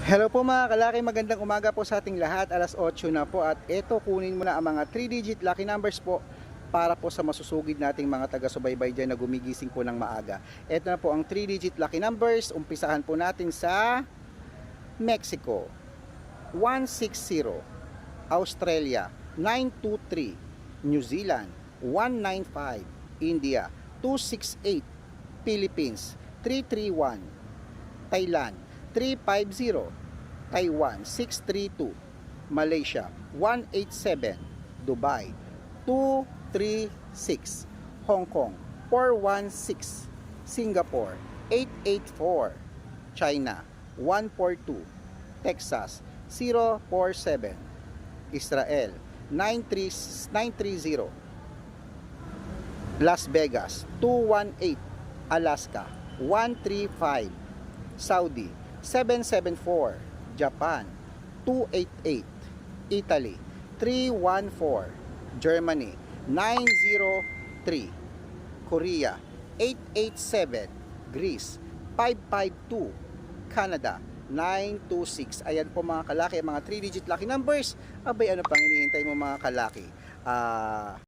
Hello po mga kalaki, magandang umaga po sa ating lahat. Alas 8 na po at eto kunin mo na ang mga 3-digit lucky numbers po para po sa masusugid nating mga taga-subaybay dyan na gumigising po ng maaga. Eto na po ang 3-digit lucky numbers. Umpisahan po natin sa Mexico 160, Australia 923, New Zealand 195, India 268, Philippines 331, Thailand 350, Taiwan 632, Malaysia 187, Dubai 236, Hong Kong 416, Singapore 884, China 142, Texas 047, Israel 930, Las Vegas 218, Alaska 135, Saudi 774, Japan 288, Italy 314, Germany 903, Korea 887, Greece 552, Canada 926. Ayan po mga kalaki, mga 3-digit lucky numbers. Abay, ano pang hinihintay mo mga kalaki?